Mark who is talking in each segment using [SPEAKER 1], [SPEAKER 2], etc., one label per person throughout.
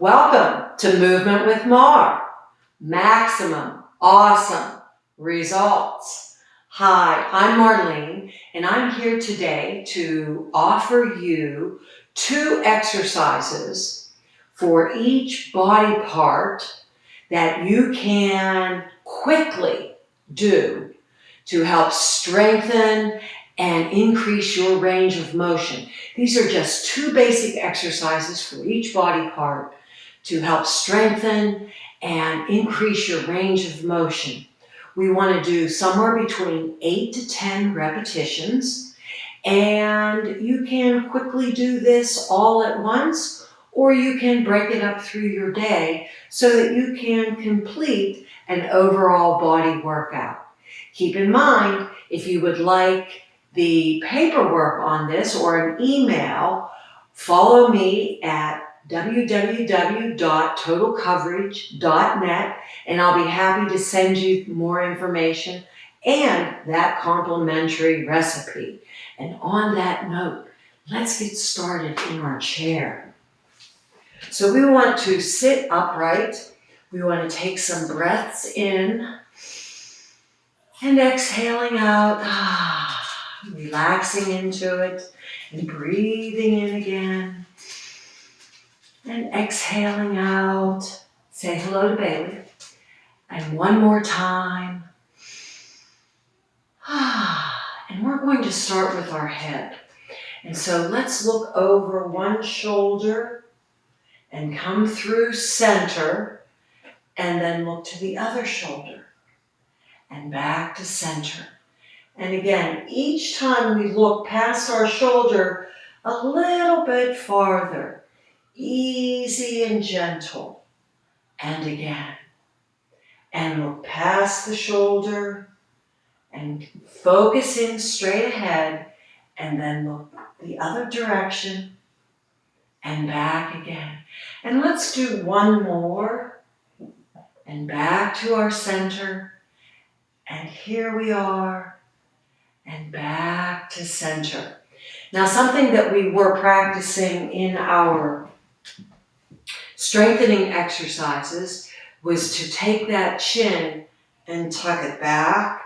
[SPEAKER 1] Welcome to Movement with Mar. Maximum awesome results. Hi, I'm Marlene, and I'm here today to offer you 2 exercises for each body part that you can quickly do to help strengthen and increase your range of motion. These are just 2 basic exercises for each body part to help strengthen and increase your range of motion. We want to do somewhere between 8 to 10 repetitions, and you can quickly do this all at once, or you can break it up through your day so that you can complete an overall body workout. Keep in mind, if you would like the paperwork on this or an email, follow me at www.totalcoverage.net, and I'll be happy to send you more information and that complimentary recipe. And on that note, let's get started in our chair. So we want to sit upright. We want to take some breaths in and exhaling out, relaxing into it and breathing in again. And exhaling out. Say hello to Bailey. And one more time. And we're going to start with our head. And so let's look over one shoulder and come through center and then look to the other shoulder and back to center. And again, each time we look past our shoulder a little bit farther, easy and gentle, and again. And look past the shoulder and focusing straight ahead, and then look the other direction and back again. And let's do one more, and back to our center, and here we are, and back to center. Now, something that we were practicing in our strengthening exercises was to take that chin and tuck it back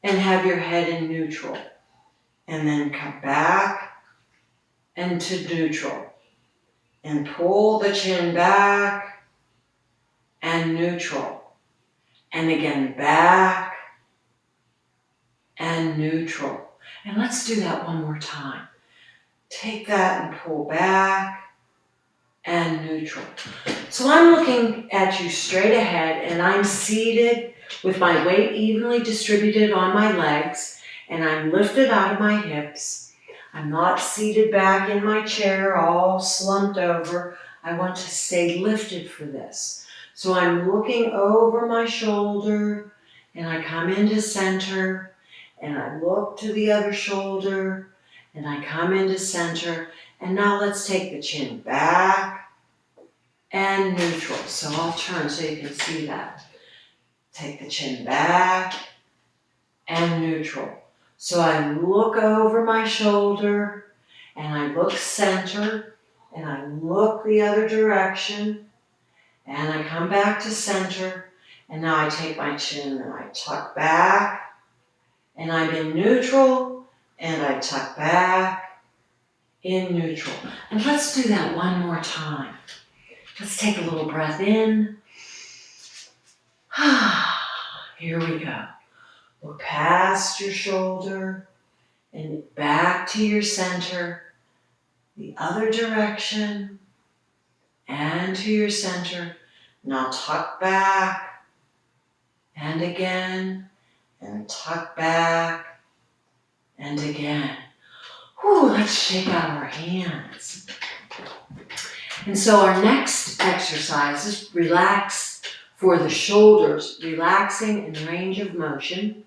[SPEAKER 1] and have your head in neutral. And then come back and to neutral. And pull the chin back and neutral. And again, back and neutral. And let's do that one more time. Take that and pull back and neutral. So I'm looking at you straight ahead, and I'm seated with my weight evenly distributed on my legs, and I'm lifted out of my hips. I'm not seated back in my chair all slumped over. I want to stay lifted for this. So I'm looking over my shoulder, and I come into center, and I look to the other shoulder, and I come into center. And now let's take the chin back and neutral. So I'll turn so you can see that. Take the chin back and neutral. So I look over my shoulder and I look center and I look the other direction and I come back to center, and now I take my chin and I tuck back and I'm in neutral and I tuck back in neutral. And let's do that one more time. Let's take a little breath in. Here we go. Look past your shoulder and back to your center, the other direction, and to your center. Now tuck back, and again, and tuck back, and again. Let's shake out our hands. And so our next exercise is relax for the shoulders, relaxing and range of motion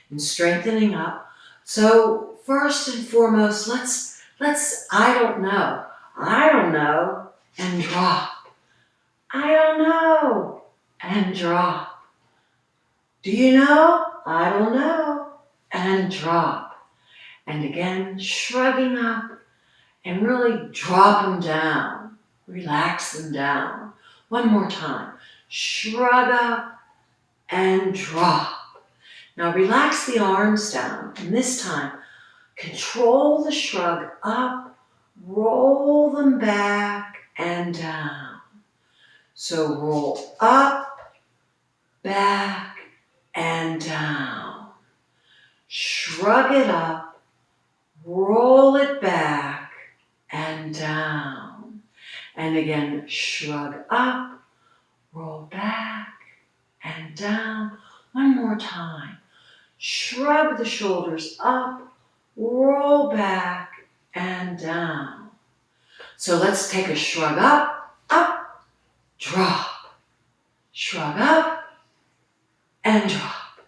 [SPEAKER 1] and strengthening up. So first and foremost, let's I don't know, and drop. I don't know, and drop. Do you know? I don't know, and drop. And again, shrugging up and really drop them down. relax them down. One more time. Shrug up and drop. Now relax the arms down, and this time control the shrug up, roll them back and down. So roll up, back, and down. Shrug it up, roll it back, and down. And again, shrug up, roll back, and down. One more time. Shrug the shoulders up, roll back, and down. So let's take a shrug up, up, drop. Shrug up, and drop.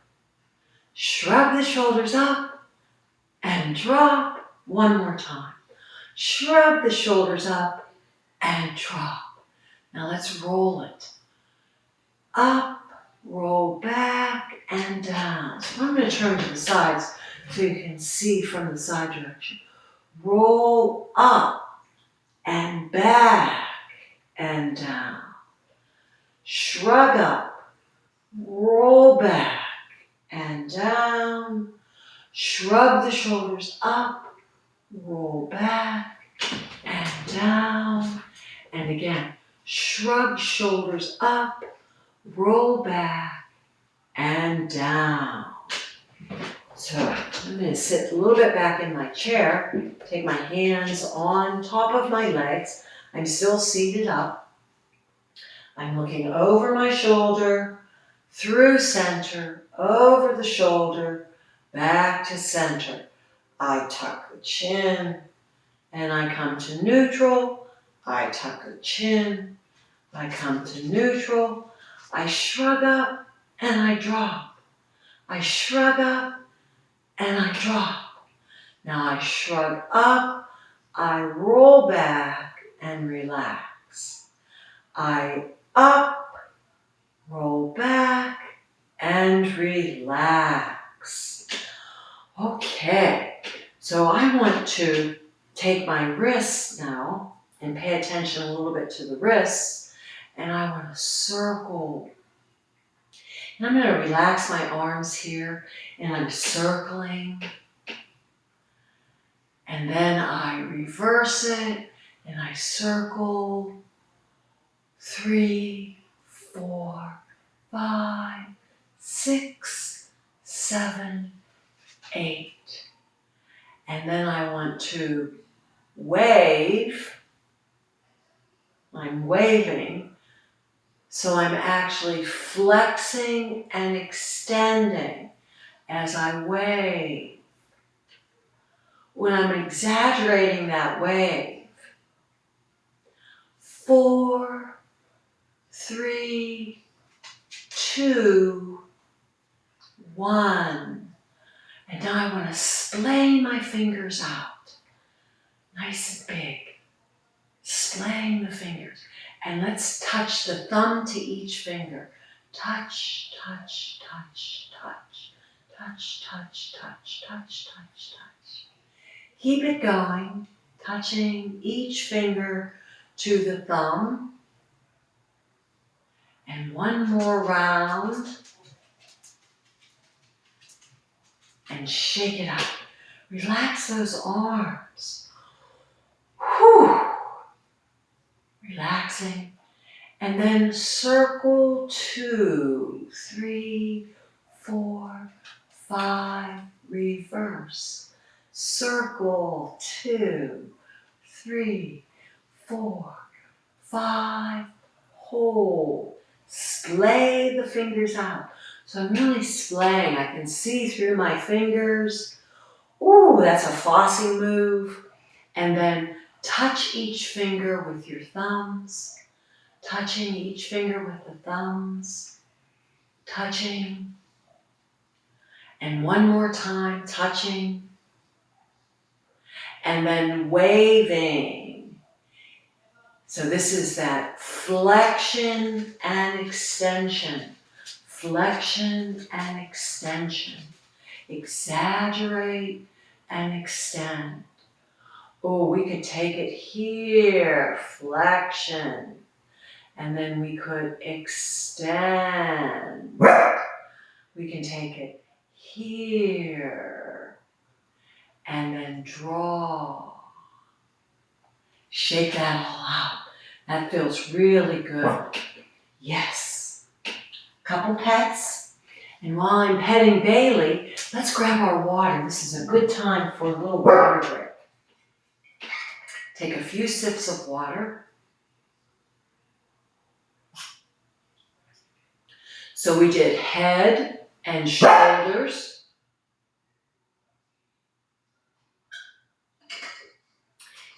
[SPEAKER 1] Shrug the shoulders up, and drop. One more time. Shrug the shoulders up, and drop. Now let's roll it. Up, roll back, and down. So I'm going to turn to the sides so you can see from the side direction. Roll up and back and down. Shrug up, roll back and down. Shrug the shoulders up, roll back and down. And again, shrug shoulders up, roll back and down. So I'm going to sit a little bit back in my chair, take my hands on top of my legs. I'm still seated up. I'm looking over my shoulder, through center, over the shoulder, back to center. I tuck the chin and I come to neutral. I tuck the chin. I come to neutral. I shrug up and I drop. I shrug up and I drop. Now I shrug up, I roll back and relax. I up, roll back and relax. Okay, so I want to take my wrists now and pay attention a little bit to the wrists, and I want to circle. And I'm going to relax my arms here, and I'm circling. And then I reverse it, and I circle 3, 4, 5, 6, 7, 8. And then I want to wave. I'm waving. So I'm actually flexing and extending as I wave. When I'm exaggerating that wave, 4, 3, 2, 1. And now I want to splay my fingers out, nice and big. Splaying the fingers. And let's touch the thumb to each finger. Touch, touch, touch, touch. Touch, touch, touch, touch, touch, touch. Keep it going, touching each finger to the thumb. And one more round. And shake it up. Relax those arms. Whew. Relaxing. And then circle 2, 3, 4, 5, reverse. Circle 2, 3, 4, 5, hold. Splay the fingers out. So I'm really splaying. I can see through my fingers. Ooh, that's a flossing move. And then touch each finger with your thumbs. Touching each finger with the thumbs. Touching. And one more time, touching. And then waving. So this is that flexion and extension. Flexion and extension. Exaggerate and extend. Oh, we could take it here, flexion. And then we could extend. We can take it here and then draw. Shake that all out. That feels really good. Yes. Couple pets. And while I'm petting Bailey, let's grab our water. This is a good time for a little water break. Take a few sips of water. So we did head and shoulders.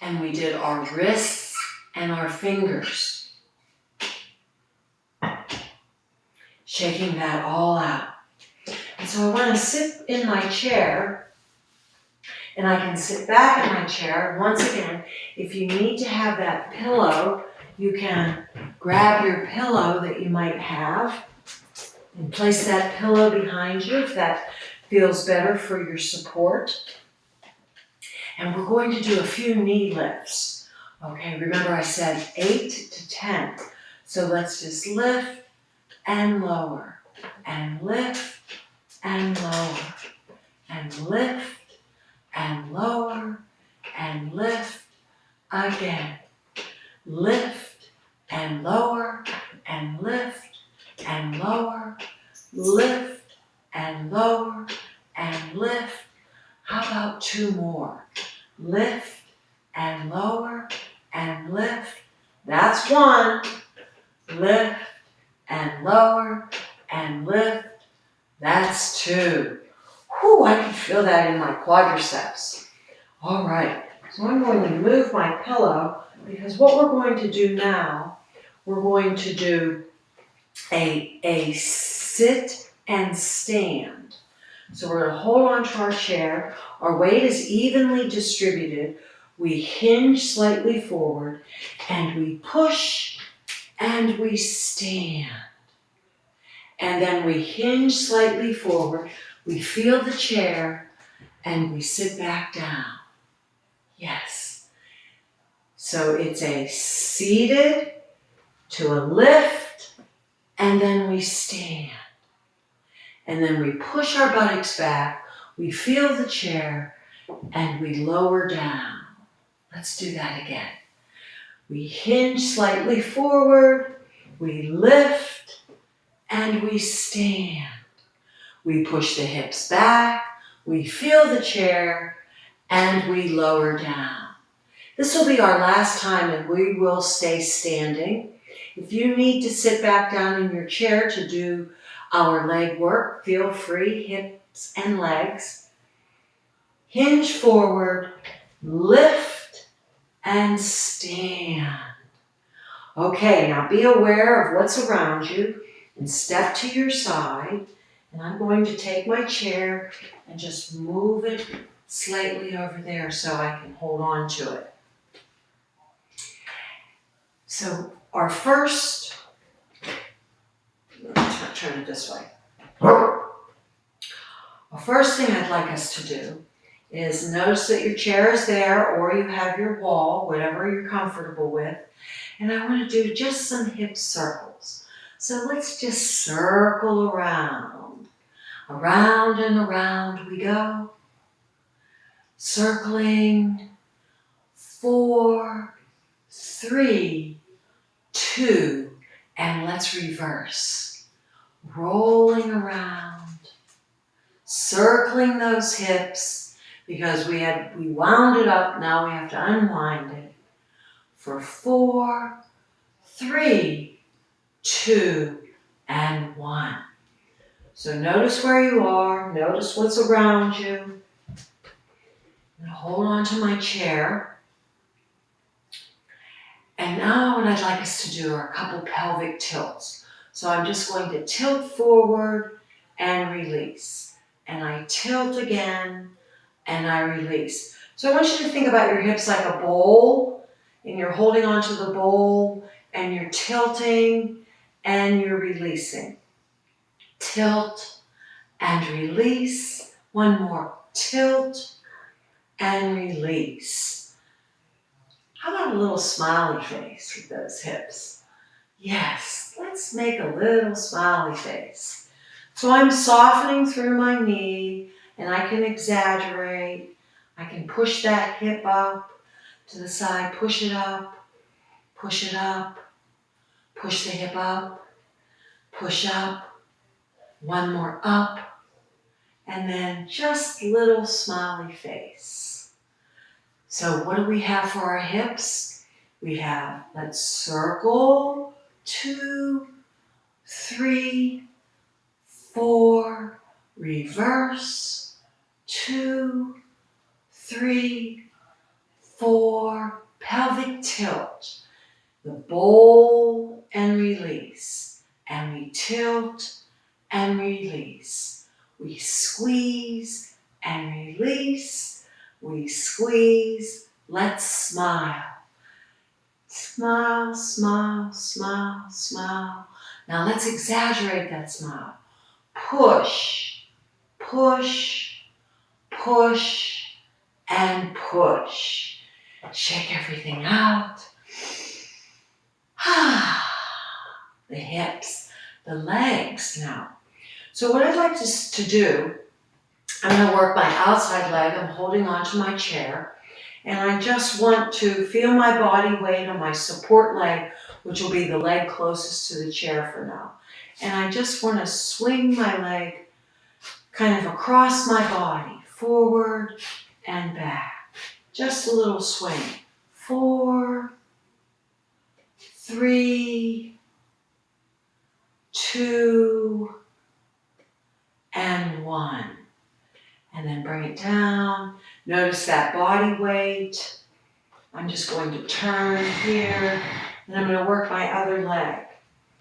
[SPEAKER 1] And we did our wrists and our fingers. Shaking that all out. And so I want to sit in my chair, and I can sit back in my chair. Once again, if you need to have that pillow, you can grab your pillow that you might have and place that pillow behind you if that feels better for your support. And we're going to do a few knee lifts. Okay, remember I said 8 to 10. So let's just lift and lower, and lift and lower, and lift and lower, and lift again. Lift and lower, and lift and lower, lift and lower, and lift. How about 2 more? Lift and lower and lift. That's 1. Lift and lower and lift. That's 2. Whew, I can feel that in my quadriceps. All right, so I'm going to move my pillow because what we're going to do now, we're going to do a sit and stand. So we're going to hold on to our chair. Our weight is evenly distributed. We hinge slightly forward and we push and we stand. And then we hinge slightly forward. We feel the chair and we sit back down. Yes. So it's a seated to a lift and then we stand. And then we push our buttocks back. We feel the chair and we lower down. Let's do that again. We hinge slightly forward, we lift, and we stand. We push the hips back, we feel the chair, and we lower down. This will be our last time and we will stay standing. If you need to sit back down in your chair to do our leg work, feel free, hips and legs. Hinge forward, lift, and stand. Okay, now be aware of what's around you and step to your side. And I'm going to take my chair and just move it slightly over there so I can hold on to it. So our first, turn it this way. Our first thing I'd like us to do is notice that your chair is there or you have your wall, whatever you're comfortable with. And I want to do just some hip circles. So let's just circle around. Around and around we go. Circling. 4, 3, 2, and let's reverse. Rolling around. Circling those hips because we wound it up, now we have to unwind it. For 4, 3, 2, and 1. So notice where you are, notice what's around you. And hold on to my chair. And now what I'd like us to do are a couple pelvic tilts. So I'm just going to tilt forward and release. And I tilt again and I release. So I want you to think about your hips like a bowl, and you're holding onto the bowl and you're tilting and you're releasing. Tilt and release. One more. Tilt and release. about a little smiley face with those hips? Yes, let's make a little smiley face. So I'm softening through my knee, and I can exaggerate. I can push that hip up to the side, push it up, push it up, push the hip up, push up, one more up, and then just little smiley face. So what do we have for our hips? We have, let's circle, 2, 3, 4, reverse, 2, 3, 4, pelvic tilt. The bowl and release, and we tilt and release. We squeeze and release. We squeeze. Let's smile. Smile, smile, smile, smile. Now let's exaggerate that smile. Push, push, push, and push. Shake everything out. The hips, the legs now. So what I'd like to do, I'm going to work my outside leg. I'm holding onto my chair, and I just want to feel my body weight on my support leg, which will be the leg closest to the chair for now. And I just want to swing my leg kind of across my body, forward and back. Just a little swing. 4, 3, 2, and 1. And then bring it down. Notice that body weight. I'm just going to turn here, and I'm going to work my other leg.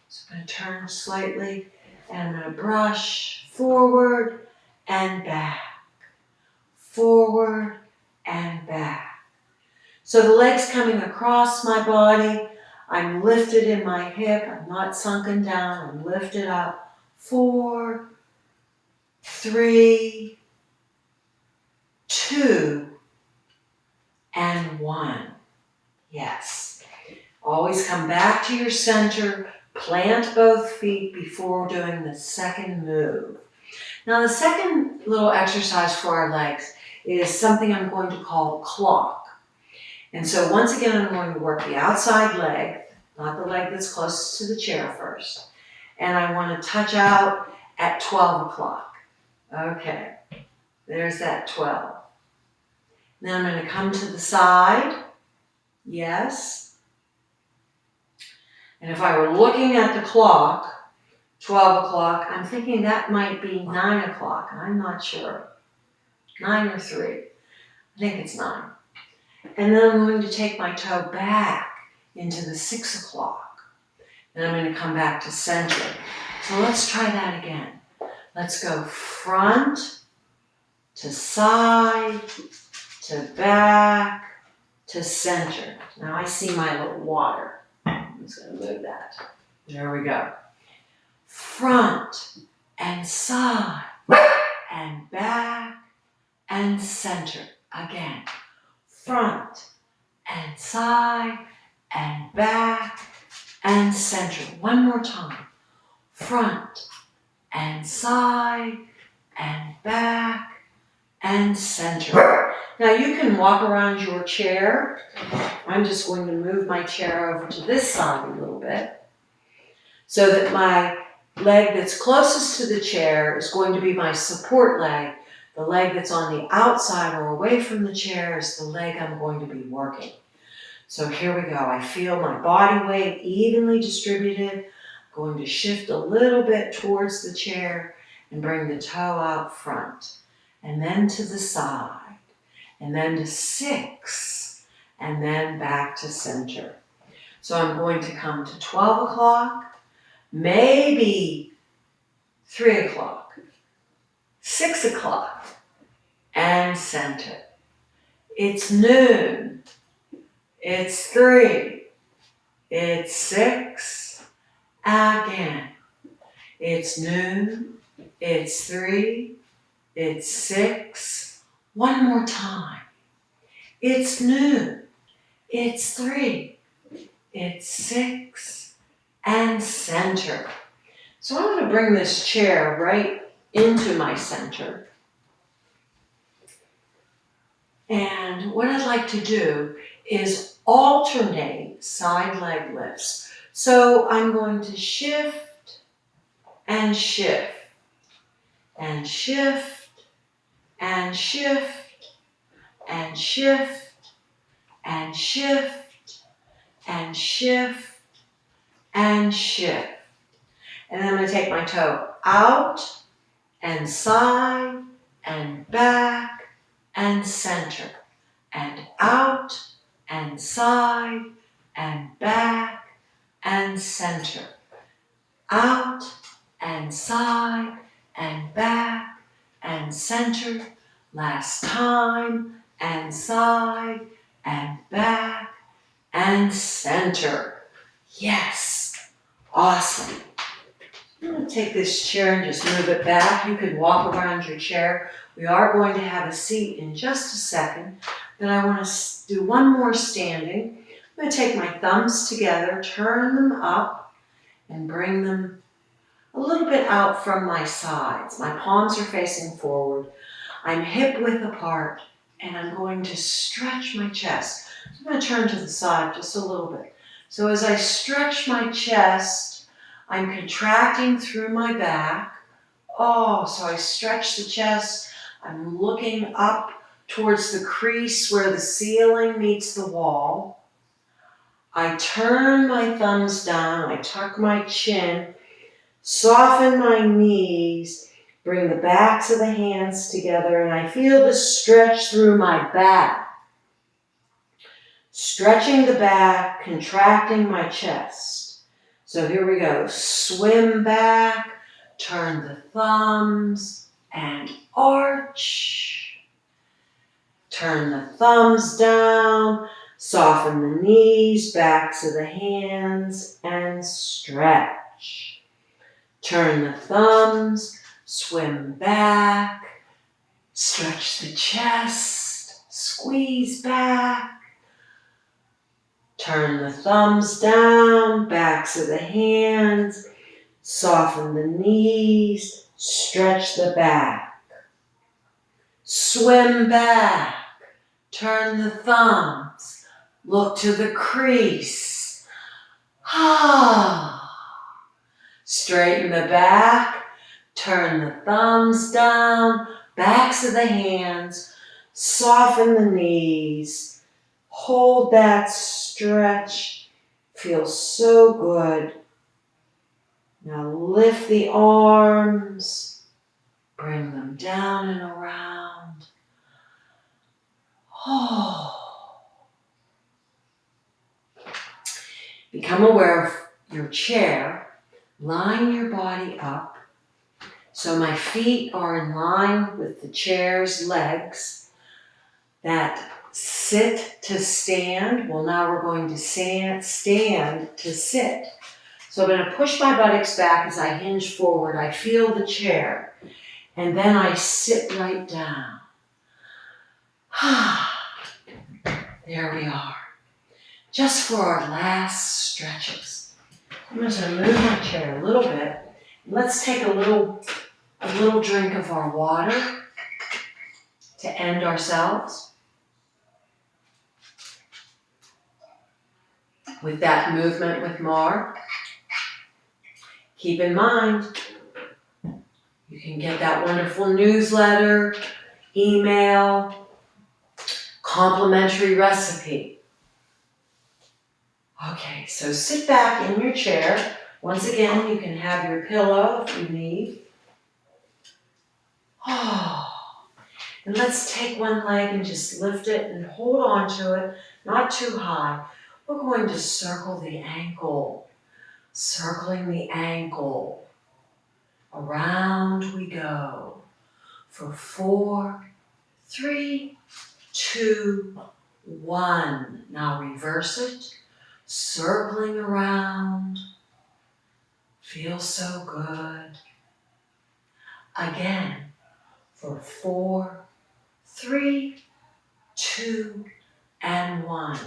[SPEAKER 1] So I'm going to turn slightly, and I'm going to brush forward and back. Forward and back. So the leg's coming across my body. I'm lifted in my hip. I'm not sunken down. I'm lifted up. 4, 3, 2, and 1. Yes. Always come back to your center. Plant both feet before doing the second move. Now the second little exercise for our legs is something I'm going to call clock. And so once again, I'm going to work the outside leg, not the leg that's closest to the chair first. And I want to touch out at 12 o'clock. Okay, there's that 12. Then I'm going to come to the side. Yes. And if I were looking at the clock, 12 o'clock, I'm thinking that might be 9 o'clock. I'm not sure. 9 or 3. I think it's 9. And then I'm going to take my toe back into the 6 o'clock. Then I'm going to come back to center. So let's try that again. Let's go front to side to back to center. Now I see my little water. I'm just going to move that. There we go. Front and side and back and center. Again. Front and side and back and center. One more time. Front and side and back and center. Now you can walk around your chair. I'm just going to move my chair over to this side a little bit so that my leg that's closest to the chair is going to be my support leg. The leg that's on the outside or away from the chair is the leg I'm going to be working. So here we go. I feel my body weight evenly distributed. I'm going to shift a little bit towards the chair and bring the toe out front. And then to the side. And then to 6. And then back to center. So I'm going to come to 12 o'clock, maybe 3 o'clock, 6 o'clock, and center. It's noon. It's 3. It's 6. Again. It's noon. It's 3. It's 6. One more time. It's noon. It's 3. It's 6. And center. So I'm going to bring this chair right into my center. And what I'd like to do is alternate side leg lifts. So I'm going to shift and shift and shift and shift and shift and shift and shift and shift. And then I'm going to take my toe out and side and back and center and out and side and back and center. Out and side and back and center. Last time and side and back and center. Yes, awesome. I'm going to take this chair and just move it back. You can walk around your chair. We are going to have a seat in just a second. Then I want to do one more standing. I'm going to take my thumbs together, turn them up, and bring them a little bit out from my sides. My palms are facing forward. I'm hip width apart, and I'm going to stretch my chest. So I'm going to turn to the side just a little bit. So as I stretch my chest, I'm contracting through my back. So I stretch the chest. I'm looking up towards the crease where the ceiling meets the wall. I turn my thumbs down. I tuck my chin, soften my knees, bring the backs of the hands together, and I feel the stretch through my back. Stretching the back, contracting my chest. So here we go. Swim back, turn the thumbs, and arch. Turn the thumbs down, soften the knees, backs of the hands, and stretch. Turn the thumbs, swim back, stretch the chest, squeeze back. Turn the thumbs down, backs of the hands, soften the knees, stretch the back. Swim back, turn the thumbs, look to the crease. Straighten the back, turn the thumbs down, backs of the hands, soften the knees. Hold that stretch. Feels so good. Now lift the arms. Bring them down and around. Become aware of your chair. Line your body up. So my feet are in line with the chair's legs. That sit to stand. Well, now we're going to stand to sit. So I'm going to push my buttocks back as I hinge forward. I feel the chair. And then I sit right down. There we are. Just for our last stretches. I'm just going to move my chair a little bit. Let's take a little drink of our water to end ourselves. With that movement with Mark, keep in mind, you can get that wonderful newsletter, email, complimentary recipe. Okay, so sit back in your chair. Once again, you can have your pillow if you need. And let's take one leg and just lift it and hold on to it, not too high. We're going to circle the ankle, circling the ankle. Around we go for 4, 3, 2, 1. Now reverse it, circling around. Feels so good. Again for 4, 3, 2, and 1.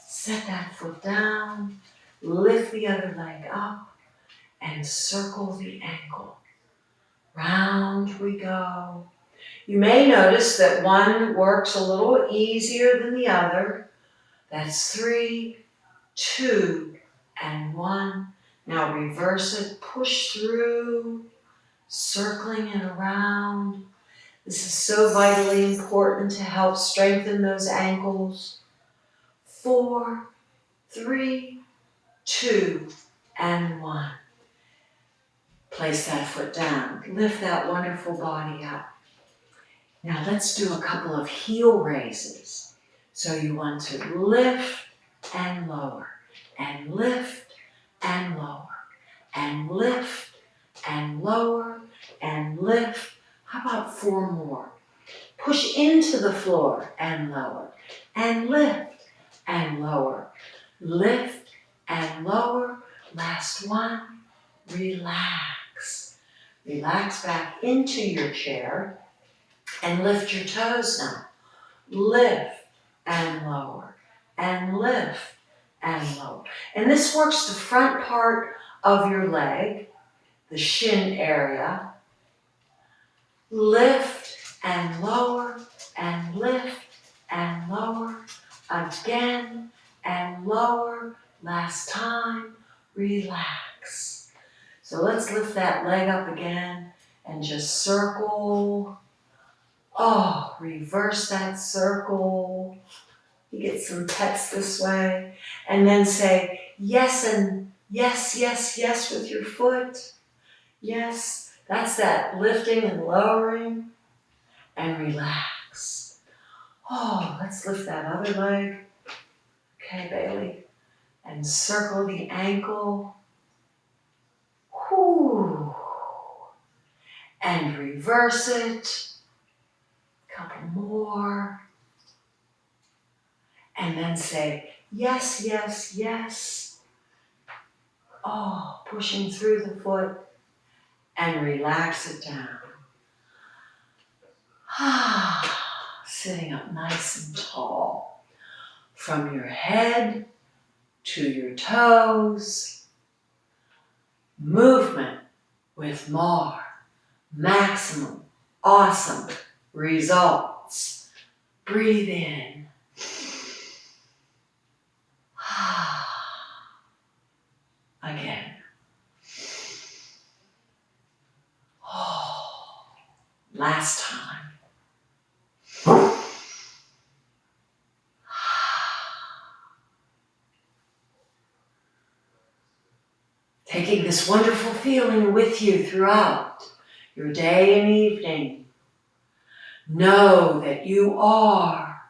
[SPEAKER 1] Set that foot down, lift the other leg up, and circle the ankle. Round we go. You may notice that one works a little easier than the other. That's 3, 2, and 1. Now reverse it, push through, circling it around. This is so vitally important to help strengthen those ankles. 4, 3, 2, and 1. Place that foot down. Lift that wonderful body up. Now let's do a couple of heel raises. So you want to lift and lower, and lift and lower, and lift and lower, and lift. How about 4 more? Push into the floor and lower, and lift and lower, lift and lower. Last one, relax. Relax back into your chair and lift your toes now. Lift and lower, and lift and lower. And this works the front part of your leg, the shin area. Lift and lower, and lift and lower. Again and lower. Last time, relax. So let's lift that leg up again and just circle. Oh, reverse that circle. You get some pets this way. And then say yes and yes, yes, yes with your foot. Yes, that's that lifting and lowering. And relax. Oh, let's lift that other leg. Okay, Bailey. And circle the ankle. Whoo. And reverse it. Couple more. And then say, yes, yes, yes. Oh, pushing through the foot. And relax it down. Sitting up nice and tall. From your head to your toes. Movement with more maximum awesome results. Breathe in. Again. Oh, last time. Taking this wonderful feeling with you throughout your day and evening. Know that you are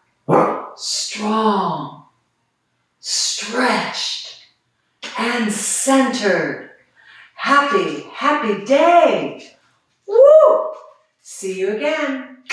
[SPEAKER 1] strong, stretched, and centered. Happy, happy day. Woo! See you again.